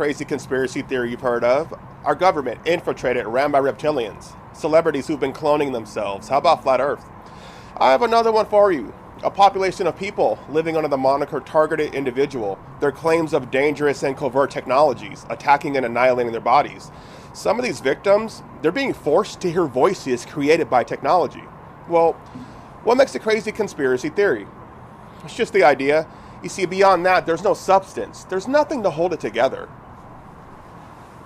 crazy conspiracy theory you've heard of? Our government infiltrated and ran by reptilians. Celebrities who've been cloning themselves. How about flat Earth? I have another one for you. A population of people living under the moniker targeted individual. Their claims of dangerous and covert technologies, attacking and annihilating their bodies. Some of these victims, they're being forced to hear voices created by technology. Well, what makes a crazy conspiracy theory? It's just the idea. You see, beyond that, there's no substance. There's nothing to hold it together.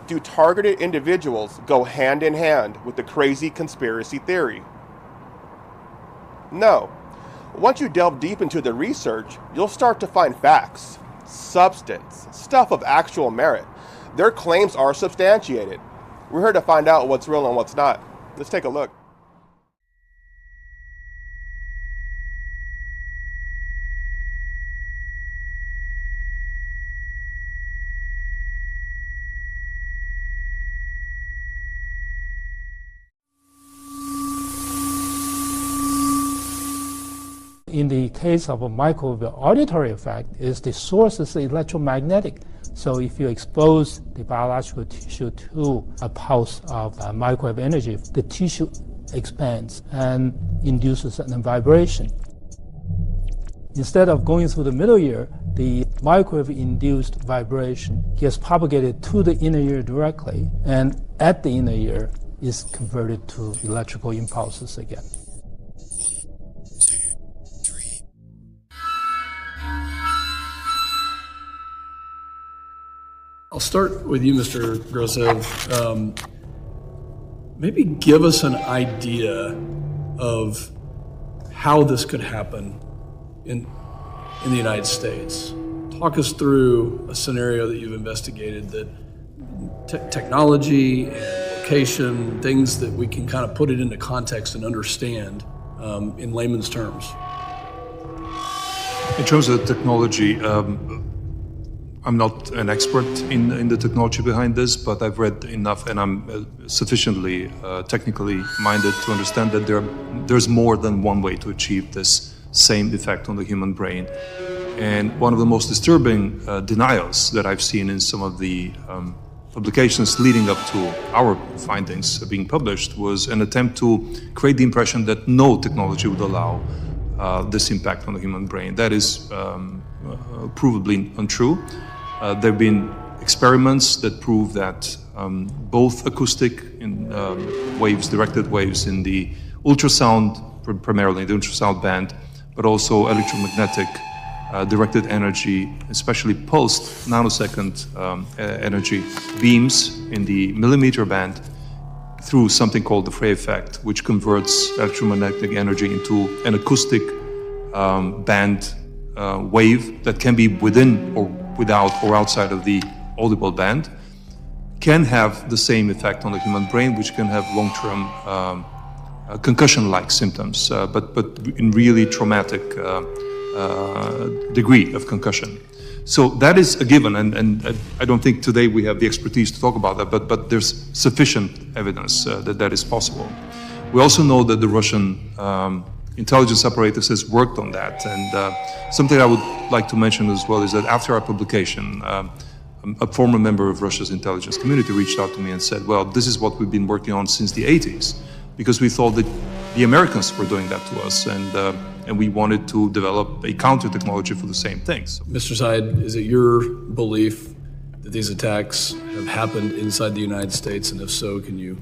Do targeted individuals go hand in hand with the crazy conspiracy theory? No. Once you delve deep into the research, you'll start to find facts, substance, stuff of actual merit. Their claims are substantiated. We're here to find out what's real and what's not. Let's take a look. In the case of a microwave auditory effect, is the source is electromagnetic. So if you expose the biological tissue to a pulse of microwave energy, the tissue expands and induces a vibration. Instead of going through the middle ear, the microwave-induced vibration gets propagated to the inner ear directly, and at the inner ear is converted to electrical impulses again. I'll start with you, Mr. Grosev. Maybe give us an idea of how this could happen in the United States. Talk us through a scenario that you've investigated, that technology and location, things that we can kind of put it into context and understand in layman's terms. In terms of technology, I'm not an expert in the technology behind this, but I've read enough and I'm sufficiently technically minded to understand that there's more than one way to achieve this same effect on the human brain. And one of the most disturbing denials that I've seen in some of the publications leading up to our findings being published was an attempt to create the impression that no technology would allow this impact on the human brain. That is provably untrue. There have been experiments that prove that both acoustic waves, directed waves in the ultrasound, primarily the ultrasound band, but also electromagnetic directed energy, especially pulsed nanosecond energy beams in the millimeter band through something called the Frey effect, which converts electromagnetic energy into an acoustic band wave that can be within or without or outside of the audible band, can have the same effect on the human brain, which can have long-term concussion-like symptoms, but in really traumatic degree of concussion. So that is a given, and I don't think today we have the expertise to talk about that, but there's sufficient evidence that is possible. We also know that the Russian intelligence apparatus has worked on that, and something I would like to mention as well is that after our publication, a former member of Russia's intelligence community reached out to me and said, well, this is what we've been working on since the 80s, because we thought that the Americans were doing that to us, and we wanted to develop a counter-technology for the same things. Mr. Said, is it your belief that these attacks have happened inside the United States, and if so, can you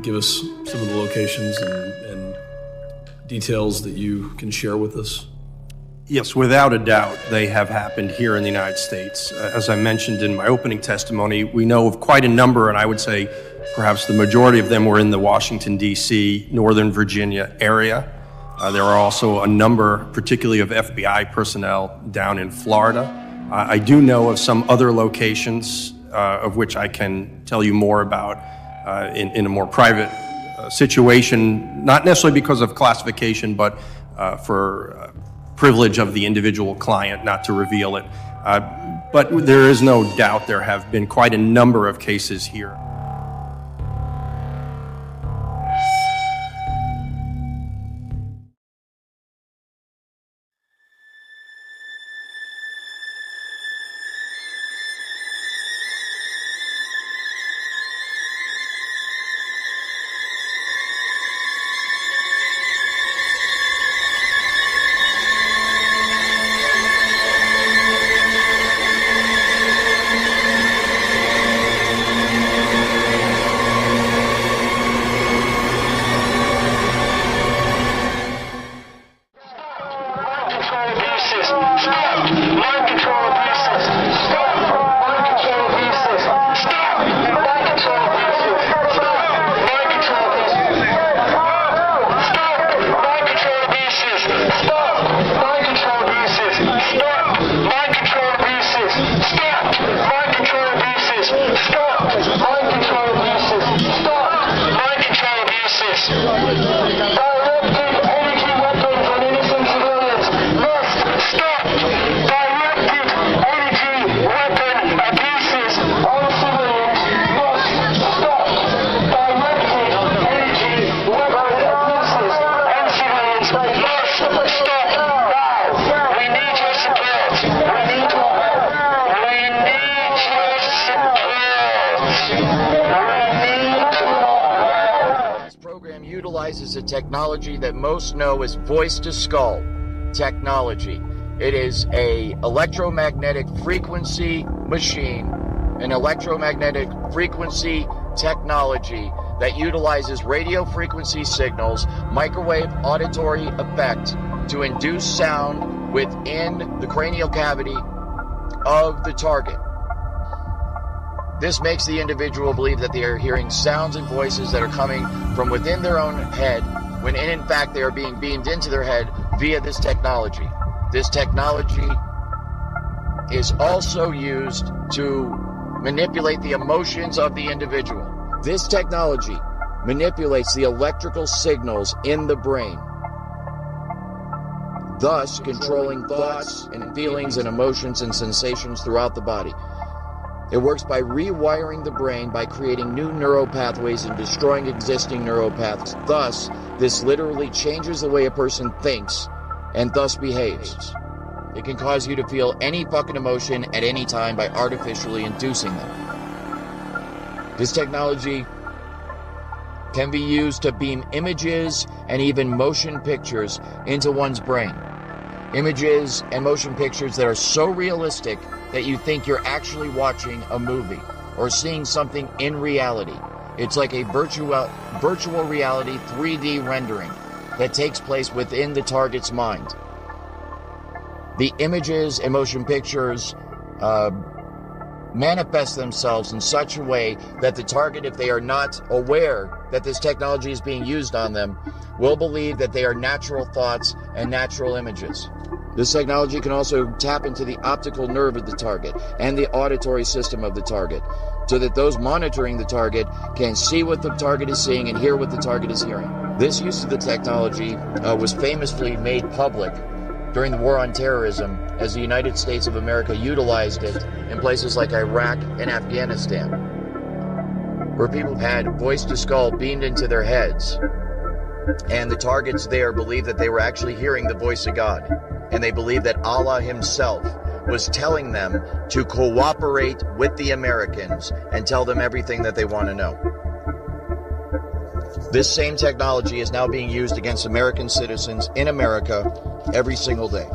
give us some of the locations and details that you can share with us? Yes, without a doubt, they have happened here in the United States. As I mentioned in my opening testimony, we know of quite a number, and I would say perhaps the majority of them were in the Washington, D.C., Northern Virginia area. There are also a number, particularly of FBI personnel, down in Florida. I do know of some other locations of which I can tell you more about in a more private situation, not necessarily because of classification, but for privilege of the individual client not to reveal it. But there is no doubt there have been quite a number of cases here. utilizes a technology that most know as voice-to-skull technology. It is a electromagnetic frequency machine, an electromagnetic frequency technology that utilizes radio frequency signals, microwave auditory effect to induce sound within the cranial cavity of the target. This makes the individual believe that they are hearing sounds and voices that are coming from within their own head, when in fact they are being beamed into their head via this technology. This technology is also used to manipulate the emotions of the individual. This technology manipulates the electrical signals in the brain, thus controlling thoughts and feelings and emotions and sensations throughout the body. It works by rewiring the brain by creating new neural pathways and destroying existing neural paths. Thus, this literally changes the way a person thinks and thus behaves. It can cause you to feel any fucking emotion at any time by artificially inducing them. This technology can be used to beam images and even motion pictures into one's brain. Images and motion pictures that are so realistic that you think you're actually watching a movie or seeing something in reality. It's like a virtual reality 3D rendering that takes place within the target's mind. The images and motion pictures manifest themselves in such a way that the target, if they are not aware that this technology is being used on them, will believe that they are natural thoughts and natural images. This technology can also tap into the optical nerve of the target and the auditory system of the target, so that those monitoring the target can see what the target is seeing and hear what the target is hearing. This use of the technology was famously made public during the War on Terrorism, as the United States of America utilized it in places like Iraq and Afghanistan, where people had voice-to-skull beamed into their heads, and the targets there believed that they were actually hearing the voice of God, and they believed that Allah himself was telling them to cooperate with the Americans and tell them everything that they want to know. This same technology is now being used against American citizens in America every single day.